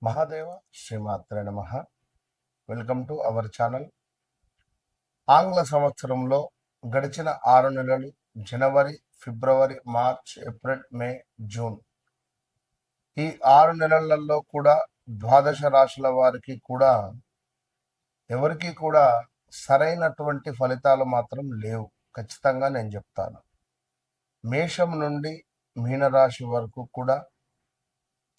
మహాదేవ శ్రీమాత్రే నమః. Welcome to our channel. ఆంగ్ల సంవత్సరంలో గడిచిన 6 నెలలు జనవరి, ఫిబ్రవరి, మార్చ్, ఏప్రిల్, మే, జూన్ ఈ 6 నెలలలో కూడా ద్వాదశ రాశుల వారికి కూడా ఎవరికి కూడా సరైనటువంటి ఫలితాలు మాత్రం లేవు. ఖచ్చితంగా నేను చెప్తాను. మేషం నుండి మీనరాశి వరకు కూడా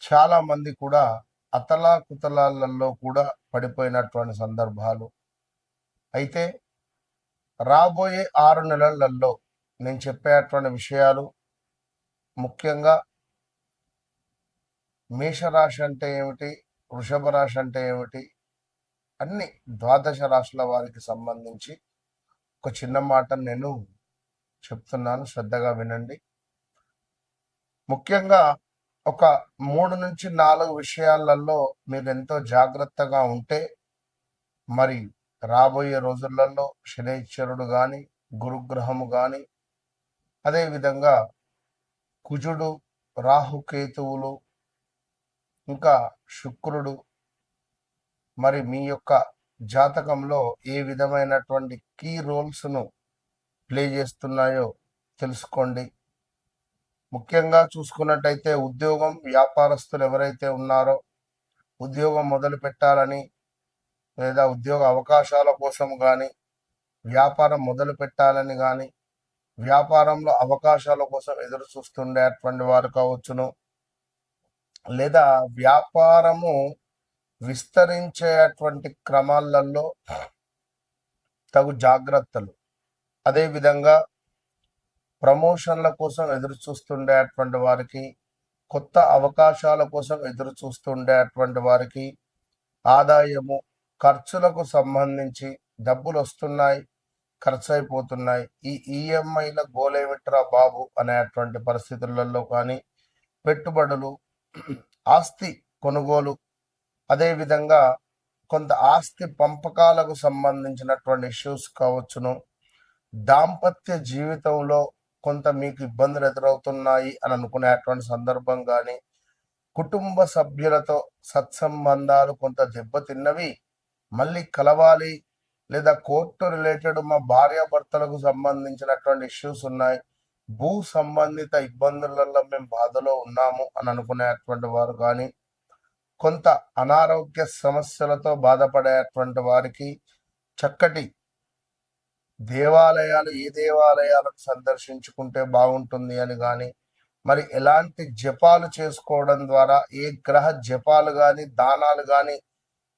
చాలా మంది కూడా అతలాకుతలాలలో కూడా పడిపోయినటువంటి సందర్భాలు. అయితే రాబోయే 6 నెలలలో నేను చెప్పేటువంటి విషయాలు ముఖ్యంగా మేషరాశి అంటే ఏమిటి, వృషభ రాశి అంటే ఏమిటి, అన్ని ద్వాదశ రాశుల వారికి సంబంధించి ఒక చిన్న మాట నేను చెప్తున్నాను, శ్రద్ధగా వినండి. ముఖ్యంగా ఒక 3 నుంచి 4 విషయాలలో మీరు ఎంతో జాగ్రత్తగా ఉంటే మరి రాబోయే రోజులలో శనైశ్వరుడు కానీ, గురుగ్రహము కానీ, అదేవిధంగా కుజుడు, రాహుకేతువులు, ఇంకా శుక్రుడు మరి మీ యొక్క జాతకంలో ఏ విధమైనటువంటి కీ రోల్స్ను ప్లే చేస్తున్నాయో తెలుసుకోండి. ముఖ్యంగా చూసుకున్నట్టయితే ఉద్యోగం, వ్యాపారస్తులు ఎవరైతే ఉన్నారో ఉద్యోగం మొదలు పెట్టాలని లేదా ఉద్యోగ అవకాశాల కోసం కానీ, వ్యాపారం మొదలు పెట్టాలని కానీ, వ్యాపారంలో అవకాశాల కోసం ఎదురు చూస్తుండేటువంటి వారు కావచ్చును, లేదా వ్యాపారము విస్తరించేటువంటి క్రమాలలో తగు జాగ్రత్తలు, అదేవిధంగా ప్రమోషన్ల కోసం ఎదురు చూస్తుండేటువంటి వారికి, కొత్త అవకాశాల కోసం ఎదురు చూస్తుండేటువంటి వారికి, ఆదాయము ఖర్చులకు సంబంధించి డబ్బులు వస్తున్నాయి, ఖర్చు అయిపోతున్నాయి, ఈ ఈఎంఐల గోలేమిట్రా బాబు అనేటువంటి పరిస్థితులలో కానీ, పెట్టుబడులు, ఆస్తి కొనుగోలు, అదేవిధంగా కొంత ఆస్తి పంపకాలకు సంబంధించినటువంటి ఇష్యూస్ కావచ్చును, దాంపత్య జీవితంలో కొంత మీకు ఇబ్బందులు ఎదురవుతున్నాయి అని అనుకునేటువంటి సందర్భం కానీ, కుటుంబ సభ్యులతో సత్సంబంధాలు కొంత దెబ్బతిన్నవి, మళ్ళీ కలవాలి, లేదా కోర్టు రిలేటెడ్ మా భార్యాభర్తలకు సంబంధించినటువంటి ఇష్యూస్ ఉన్నాయి, భూ సంబంధిత ఇబ్బందులలో మేము బాధలో ఉన్నాము అని అనుకునేటువంటి వారు కానీ, కొంత అనారోగ్య సమస్యలతో బాధపడేటువంటి వారికి చక్కటి దేవాలయాలు, ఏ దేవాలయాలకు సందర్శించుకుంటే బాగుంటుంది అని కానీ, మరి ఎలాంటి జపాలు చేసుకోవడం ద్వారా, ఏ గ్రహ జపాలు కానీ దానాలు కానీ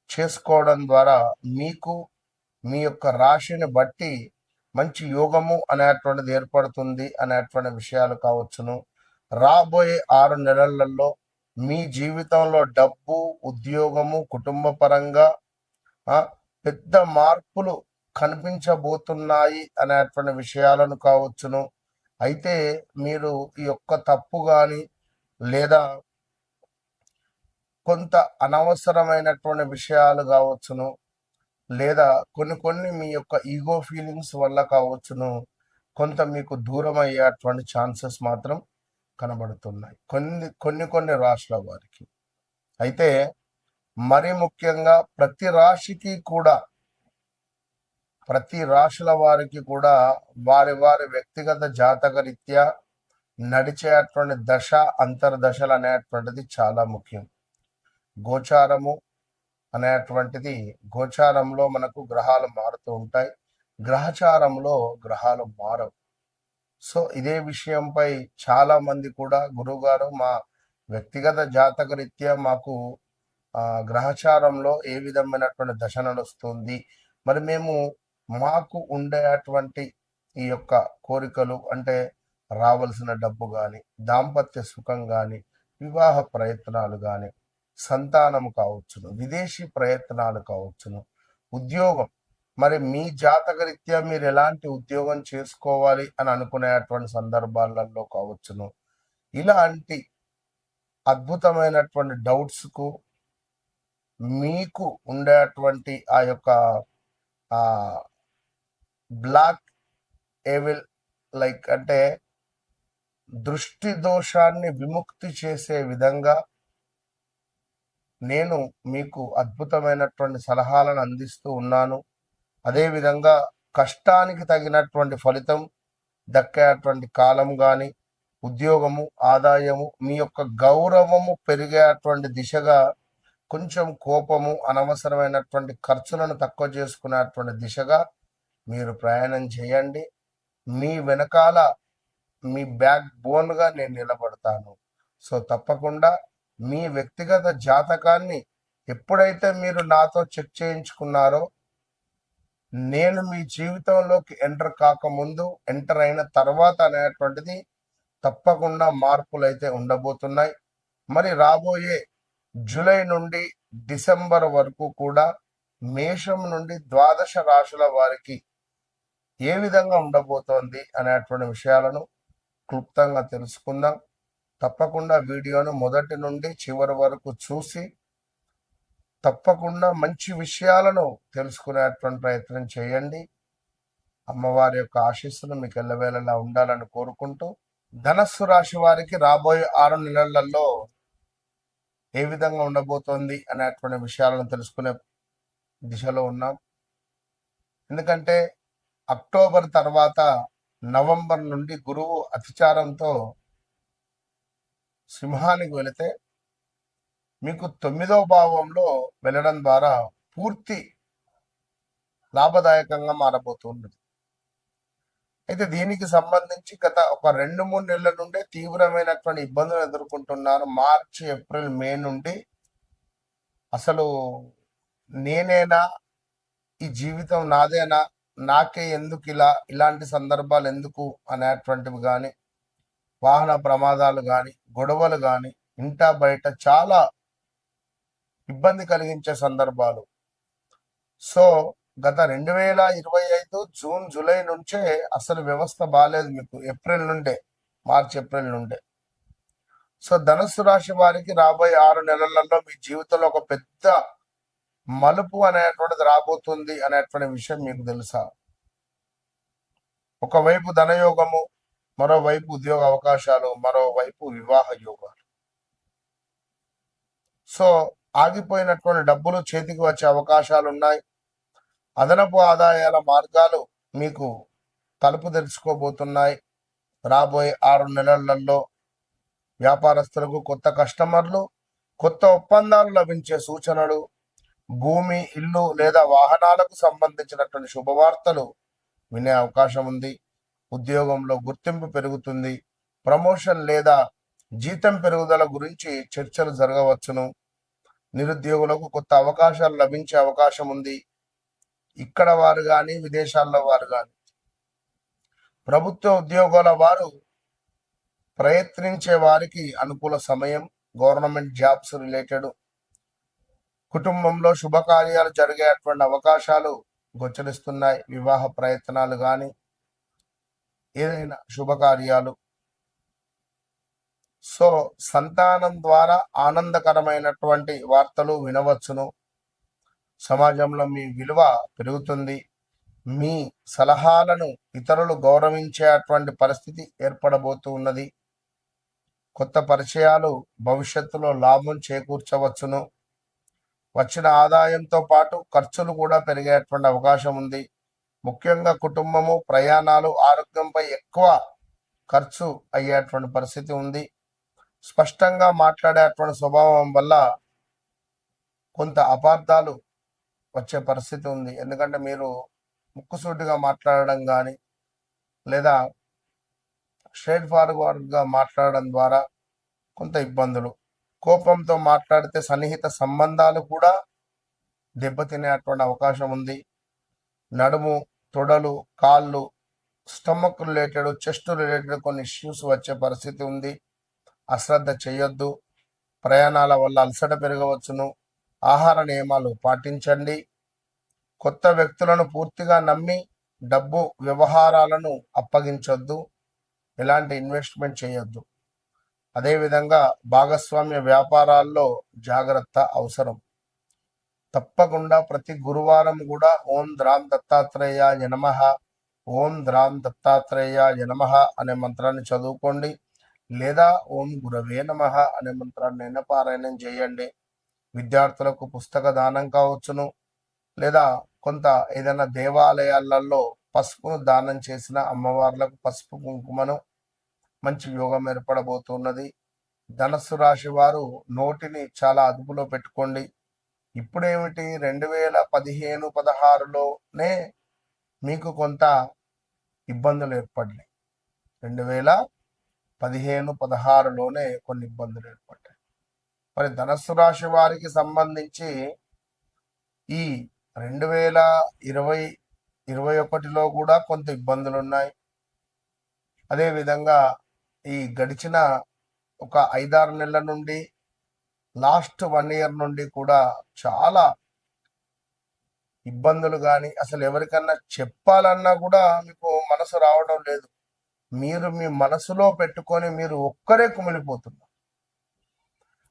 చేసుకోవడం ద్వారా మీకు మీ యొక్క రాశిని బట్టి మంచి యోగము అనేటువంటిది ఏర్పడుతుంది అనేటువంటి విషయాలు కావచ్చును. రాబోయే 6 నెలలలో మీ జీవితంలో డబ్బు, ఉద్యోగము, కుటుంబ పరంగా పెద్ద మార్పులు కనిపించబోతున్నాయి అనేటువంటి విషయాలను కావచ్చును. అయితే మీరు ఈ యొక్క తప్పు కానీ లేదా కొంత అనవసరమైనటువంటి విషయాలు కావచ్చును, లేదా కొన్ని మీ యొక్క ఈగో ఫీలింగ్స్ వల్ల కావచ్చును, కొంత మీకు దూరం అయ్యేటువంటి ఛాన్సెస్ మాత్రం కనబడుతున్నాయి కొన్ని రాశుల వారికి. అయితే మరి ముఖ్యంగా ప్రతి రాశుల వారికి కూడా వారి వారి వ్యక్తిగత జాతక రీత్యా నడిచేటువంటి దశ, అంతర్దశలు అనేటువంటిది చాలా ముఖ్యం. గోచారము అనేటువంటిది, గోచారంలో మనకు గ్రహాలు మారుతూ ఉంటాయి, గ్రహచారంలో గ్రహాలు మారవు. సో ఇదే విషయంపై చాలా మంది కూడా గురువుగారు మా వ్యక్తిగత జాతక రీత్యా మాకు గ్రహచారంలో ఏ విధమైనటువంటి దశ నడుస్తుంది, మరి మేము మాకు ఉండేటువంటి ఈ యొక్క కోరికలు అంటే రావలసిన డబ్బు కానీ, దాంపత్య సుఖం కానీ, వివాహ ప్రయత్నాలు కానీ, సంతానం కావచ్చును, విదేశీ ప్రయత్నాలు కావచ్చును, ఉద్యోగం, మరి మీ జాతక రీత్యా మీరు ఎలాంటి ఉద్యోగం చేసుకోవాలి అని అనుకునేటువంటి సందర్భాలలో కావచ్చును, ఇలాంటి అద్భుతమైనటువంటి డౌట్స్కు మీకు ఉండేటువంటి ఆ యొక్క బ్లాక్ ఏవిల్ లైక్ అంటే దృష్టి దోషాన్ని విముక్తి చేసే విధంగా నేను మీకు అద్భుతమైనటువంటి సలహాలను అందిస్తూ ఉన్నాను. అదేవిధంగా కష్టానికి తగినటువంటి ఫలితం దక్కేటువంటి కాలం కానీ, ఉద్యోగము, ఆదాయము, మీ యొక్క గౌరవము పెరిగేటువంటి దిశగా, కొంచెం కోపము, అనవసరమైనటువంటి ఖర్చులను తక్కువ చేసుకునేటువంటి దిశగా మీరు ప్రయాణం చేయండి. మీ వెనకాల మీ బ్యాక్ బోన్గా నేను నిలబడతాను. సో తప్పకుండా మీ వ్యక్తిగత జాతకాన్ని ఎప్పుడైతే మీరు నాతో చెక్ చేయించుకున్నారో, నేను మీ జీవితంలోకి ఎంటర్ కాకముందు, ఎంటర్ అయిన తర్వాత అనేటువంటిది తప్పకుండా మార్పులు అయితే ఉండబోతున్నాయి. మరి రాబోయే జూలై నుండి డిసెంబర్ వరకు కూడా మేషం నుండి ద్వాదశ రాశుల వారికి ఏ విధంగా ఉండబోతోంది అనేటువంటి విషయాలను క్లుప్తంగా తెలుసుకుందాం. తప్పకుండా వీడియోను మొదటి నుండి చివరి వరకు చూసి తప్పకుండా మంచి విషయాలను తెలుసుకునేటువంటి ప్రయత్నం చేయండి. అమ్మవారి యొక్క ఆశీస్సులు మీకు ఎల్లవేళలా ఉండాలని కోరుకుంటూ, ధనస్సు రాశి వారికి రాబోయే 6 నెలలలో ఏ విధంగా ఉండబోతోంది అనేటువంటి విషయాలను తెలుసుకునే దిశలో ఉన్నాం. ఎందుకంటే అక్టోబర్ తర్వాత నవంబర్ నుండి గురువు అతిచారంతో సింహానికి వెళితే మీకు 9వ భావంలో వెళ్ళడం ద్వారా పూర్తి లాభదాయకంగా మారబోతున్నది. అయితే దీనికి సంబంధించి గత ఒక 2-3 నెలల నుండే తీవ్రమైనటువంటి ఇబ్బందులు ఎదుర్కొంటున్నారు. మార్చి, ఏప్రిల్, మే నుండి అసలు నేనేనా, ఈ జీవితం నాదేనా, నాకే ఎందుకు ఇలాంటి సందర్భాలు ఎందుకు అనేటువంటివి కానీ, వాహన ప్రమాదాలు కానీ, గొడవలు కానీ, ఇంట బయట చాలా ఇబ్బంది కలిగించే సందర్భాలు. సో గత 2025 జూన్, జూలై నుంచే అసలు వ్యవస్థ బాగాలేదు మీకు, ఏప్రిల్ నుండే, మార్చి, ఏప్రిల్ నుండే. సో ధనుస్సు రాశి వారికి రాబోయే 6 నెలలలో మీ జీవితంలో ఒక పెద్ద మలుపు అనేటువంటిది రాబోతుంది అనేటువంటి విషయం మీకు తెలుసా? ఒకవైపు ధనయోగము, మరోవైపు ఉద్యోగ అవకాశాలు, మరోవైపు వివాహ యోగాలు. సో ఆగిపోయినటువంటి డబ్బులు చేతికి వచ్చే అవకాశాలు ఉన్నాయి. అదనపు ఆదాయాల మార్గాలు మీకు తలుపు తెరుచుకోబోతున్నాయి. రాబోయే 6 నెలలలో వ్యాపారస్తులకు కొత్త కస్టమర్లు, కొత్త ఒప్పందాలు లభించే సూచనలు, భూమి, ఇల్లు లేదా వాహనాలకు సంబంధించినటువంటి శుభవార్తలు వినే అవకాశం ఉంది. ఉద్యోగంలో గుర్తింపు పెరుగుతుంది. ప్రమోషన్ లేదా జీతం పెరుగుదల గురించి చర్చలు జరగవచ్చును. నిరుద్యోగులకు కొత్త అవకాశాలు లభించే అవకాశం ఉంది. ఇక్కడ వారు కానీ, విదేశాల్లో వారు కానీ, ప్రభుత్వ ఉద్యోగాల వారు ప్రయత్నించే వారికి అనుకూల సమయం. గవర్నమెంట్ జాబ్స్ రిలేటెడ్, కుటుంబంలో శుభకార్యాలు జరిగేటువంటి అవకాశాలు గోచరిస్తున్నాయి. వివాహ ప్రయత్నాలు కానీ, ఏదైనా శుభకార్యాలు. సో సంతానం ద్వారా ఆనందకరమైనటువంటి వార్తలు వినవచ్చును. సమాజంలో మీ విలువ పెరుగుతుంది. మీ సలహాలను ఇతరులు గౌరవించేటువంటి పరిస్థితి ఏర్పడబోతూ ఉన్నది. కొత్త పరిచయాలు భవిష్యత్తులో లాభం చేకూర్చవచ్చును. వచ్చిన ఆదాయంతో పాటు ఖర్చులు కూడా పెరిగేటువంటి అవకాశం ఉంది. ముఖ్యంగా కుటుంబము, ప్రయాణాలు, ఆరోగ్యంపై ఎక్కువ ఖర్చు అయ్యేటువంటి పరిస్థితి ఉంది. స్పష్టంగా మాట్లాడేటువంటి స్వభావం వల్ల కొంత అపార్థాలు వచ్చే పరిస్థితి ఉంది. ఎందుకంటే మీరు ముక్కుసూటిగా మాట్లాడడం కానీ, లేదా స్ట్రైట్ ఫార్వర్డ్గా మాట్లాడడం ద్వారా కొంత ఇబ్బందులు. కోపంతో మాట్లాడితే సన్నిహిత సంబంధాలు కూడా దెబ్బతినేటువంటి అవకాశం ఉంది. నడుము, తొడలు, కాళ్ళు, స్టమక్ రిలేటెడ్, చెస్ట్ రిలేటెడ్ కొన్ని ఇష్యూస్ వచ్చే పరిస్థితి ఉంది. అశ్రద్ధ చేయొద్దు. ప్రయాణాల వల్ల అలసట పెరగవచ్చును. ఆహార నియమాలు పాటించండి. కొత్త వ్యక్తులను పూర్తిగా నమ్మి డబ్బు వ్యవహారాలను అప్పగించొద్దు. ఎలాంటి ఇన్వెస్ట్మెంట్ చేయొద్దు. అదేవిధంగా భాగస్వామ్య వ్యాపారాల్లో జాగ్రత్త అవసరం. తప్పకుండా ప్రతి గురువారం కూడా ఓం ద్రాం దత్తాత్రేయాయ నమః, ఓం ద్రాం దత్తాత్రేయాయ నమః అనే మంత్రాన్ని చదువుకోండి. లేదా ఓం గురవే నమః అనే మంత్రాన్ని పారాయణం చేయండి. విద్యార్థులకు పుస్తక దానం కావచ్చును, లేదా కొంత ఏదైనా దేవాలయాలలో పసుపును దానం చేసిన అమ్మవార్లకు పసుపు కుంకుమను మంచి యోగం ఏర్పడబోతున్నది. ధనస్సు రాశి వారు నోటిని చాలా అదుపులో పెట్టుకోండి. ఇప్పుడేమిటి 2015-16లోనే మీకు కొంత ఇబ్బందులు ఏర్పడ్డాయి. 2015-16లోనే కొన్ని ఇబ్బందులు ఏర్పడ్డాయి. మరి ధనస్సు రాశి వారికి సంబంధించి ఈ 2020-21లో కూడా కొంత ఇబ్బందులు ఉన్నాయి. అదేవిధంగా ఈ గడిచిన ఒక 5-6 నెలల నుండి లాస్ట్ 1 ఇయర్ నుండి కూడా చాలా ఇబ్బందులు కానీ అసలు ఎవరికన్నా చెప్పాలన్నా కూడా మీకు మనసు రావడం లేదు. మీరు మీ మనసులో పెట్టుకొని మీరు ఒక్కరే కుమిలిపోతున్నారు.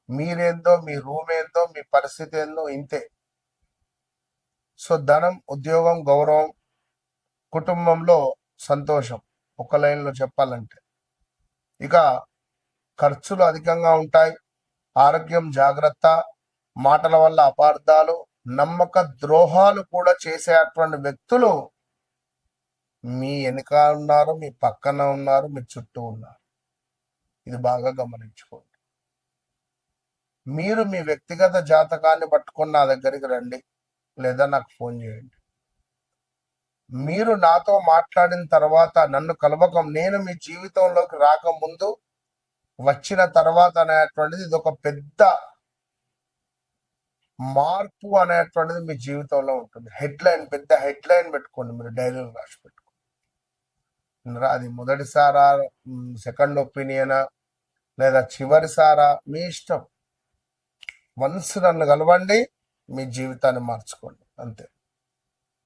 మీరేందో, మీ రూమ్ ఏందో, మీ పరిస్థితి ఏందో ఇంతే. సో ధనం, ఉద్యోగం, గౌరవం, కుటుంబంలో సంతోషం, ఒక లైన్లో చెప్పాలంటే. ఇక ఖర్చులు అధికంగా ఉంటాయి. ఆరోగ్యం జాగ్రత్త. మాటల వల్ల అపార్థాలు, నమ్మక ద్రోహాలు కూడా చేసేటువంటి వ్యక్తులు మీ వెనుక ఉన్నారు, మీ పక్కన ఉన్నారు, మీ చుట్టూ ఉన్నారు. ఇది బాగా గమనించుకోండి. మీరు మీ వ్యక్తిగత జాతకాన్ని పట్టుకొని నా దగ్గరికి రండి, లేదా నాకు ఫోన్ చేయండి. మీరు నాతో మాట్లాడిన తర్వాత నన్ను కలవకం, నేను మీ జీవితంలోకి రాకముందు వచ్చిన తర్వాత అనేటువంటిది ఇది ఒక పెద్ద మార్పు అనేటువంటిది మీ జీవితంలో ఉంటుంది. హెడ్లైన్, పెద్ద హెడ్లైన్ పెట్టుకోండి, మీరు డైరీలో రాసి పెట్టుకోండి. అది మొదటిసారా, సెకండ్ ఒపీనియనా, లేదా చివరిసారా, మీ ఇష్టం. వన్స్ నన్ను కలవండి, మీ జీవితాన్ని మార్చుకోండి, అంతే.